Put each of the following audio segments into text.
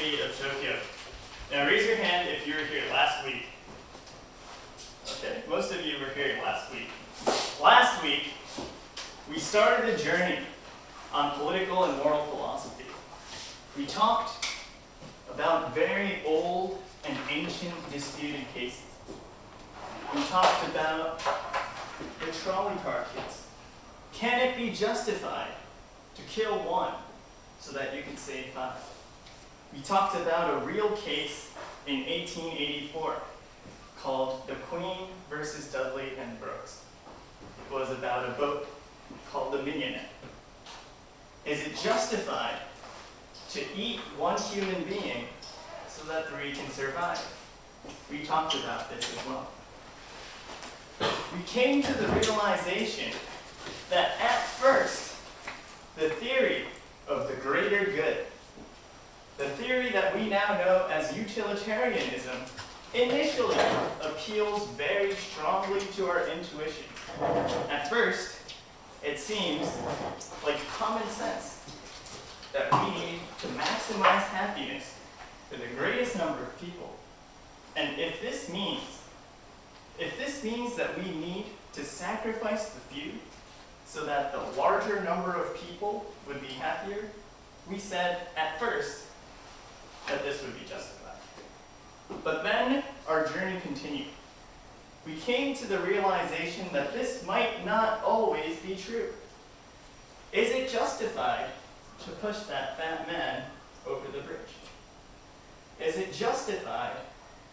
University of Tokyo. Now raise your hand if you were here last week. Okay, most of you were here last week. Last week, we started a journey on political and moral philosophy. We talked about very old and ancient disputed cases. We talked about the trolley car case. Can it be justified to kill one so that you can save five? We talked about a real case in 1884 called the Queen versus Dudley and Brooks. It was about a boat called the Mignonette. Is it justified to eat one human being so that three can survive? We talked about this as well. We came to the realization that at first, the theory of the greater good, the theory that we now know as utilitarianism, initially appeals very strongly to our intuition. At first, it seems like common sense that we need to maximize happiness for the greatest number of people. And if this means that we need to sacrifice the few so that the larger number of people would be happier, we said at first that this would be justified. But then our journey continued. We came to the realization that this might not always be true. Is it justified to push that fat man over the bridge? Is it justified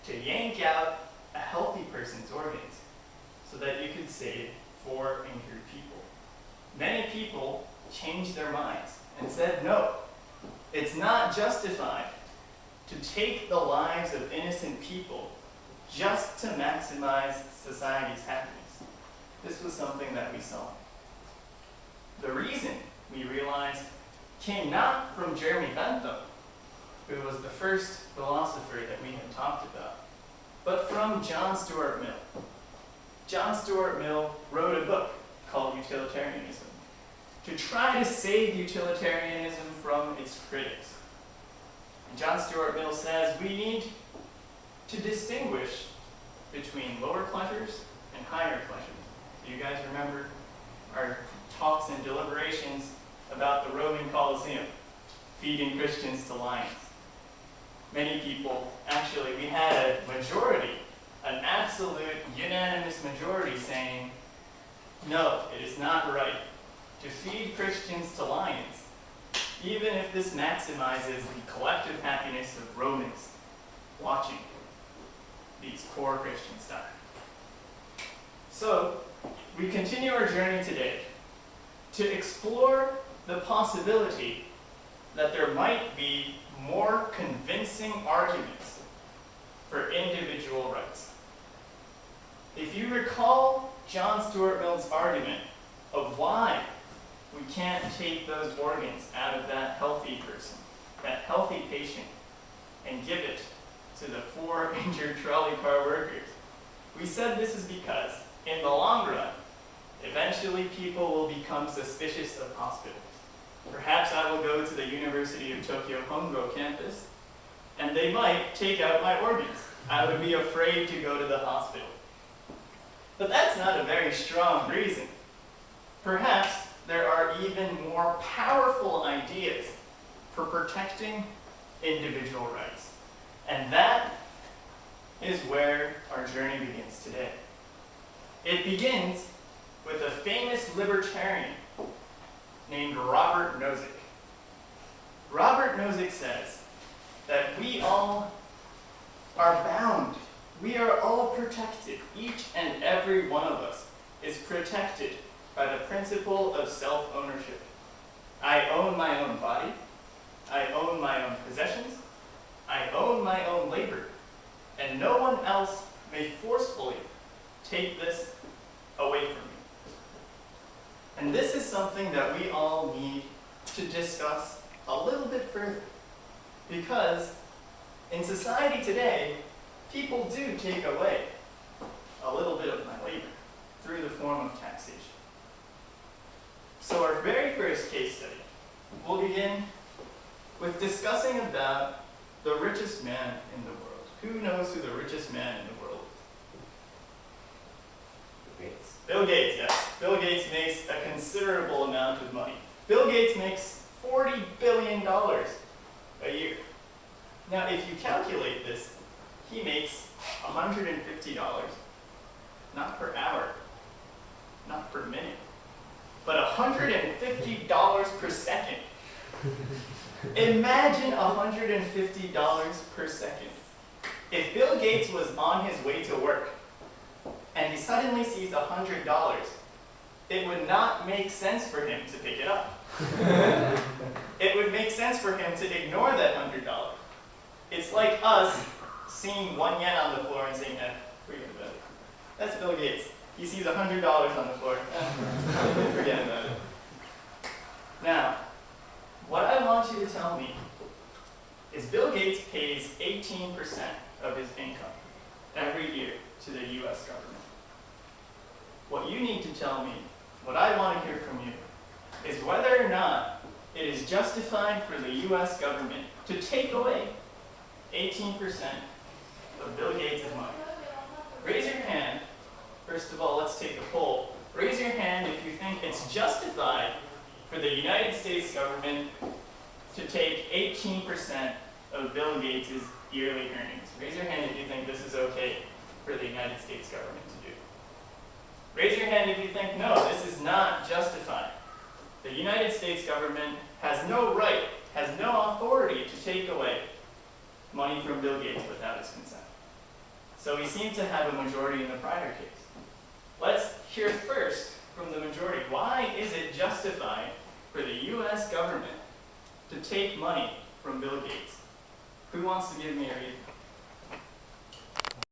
to yank out a healthy person's organs so that you could save 4 injured people? Many people changed their minds and said, no, it's not justified to take the lives of innocent people just to maximize society's happiness. This was something that we saw. The reason we realized came not from Jeremy Bentham, who was the first philosopher that we had talked about, but from John Stuart Mill. John Stuart Mill wrote a book called Utilitarianism to try to save utilitarianism from its critics. And John Stuart Mill says we need to distinguish between lower pleasures and higher pleasures. Do you guys remember our talks and deliberations about the Roman Colosseum, feeding Christians to lions? Many people, actually, we had a majority, an absolute unanimous majority saying, no, it is not right to feed Christians to lions, even if this maximizes the collective happiness of Romans watching these poor Christians die. So, we continue our journey today to explore the possibility that there might be more convincing arguments for individual rights. If you recall John Stuart Mill's argument of why we can't take those organs out of that healthy person, that healthy patient, and give it to the 4 injured trolley car workers, we said this is because, in the long run, eventually people will become suspicious of hospitals. Perhaps I will go to the University of Tokyo Hongo campus, and they might take out my organs. I would be afraid to go to the hospital. But that's not a very strong reason. Perhaps there are even more powerful ideas for protecting individual rights. And that is where our journey begins today. It begins with a famous libertarian named Robert Nozick. Robert Nozick says that we all are bound. We are all protected. Each and every one of us is protected by the principle of self-ownership. I own my own body. I own my own possessions. I own my own labor. And no one else may forcefully take this away from me. And this is something that we all need to discuss a little bit further. Because in society today, people do take away a little bit of my labor through the form of taxation. So our very first case study will begin with discussing about the richest man in the world. Who knows who the richest man in the world is? Gates. Bill Gates, yes. Bill Gates makes a considerable amount of money. Bill Gates makes $40 billion a year. Now, if you calculate this, he makes $150, not per hour, not per minute, but $150 per second. Imagine $150 per second. If Bill Gates was on his way to work and he suddenly sees $100, it would not make sense for him to pick it up. It would make sense for him to ignore that $100. It's like us seeing 1 yen on the floor and saying, forget about it. That's Bill Gates. He sees $100 on the floor. Forget about it. Now, what I want you to tell me is Bill Gates pays 18% of his income every year to the US government. What you need to tell me, what I want to hear from you, is whether or not it is justified for the US government to take away 18% of Bill Gates' money. Raise your hand. First of all, let's take a poll. Raise your hand if you think it's justified for the United States government to take 18% of Bill Gates' yearly earnings. Raise your hand if you think this is okay for the United States government to do. Raise your hand if you think, no, this is not justified. The United States government has no right, has no authority to take away money from Bill Gates without his consent. So we seem to have a majority in the prior case. Let's hear first from the majority. Why is it justified for the US government to take money from Bill Gates? Who wants to give me a reason?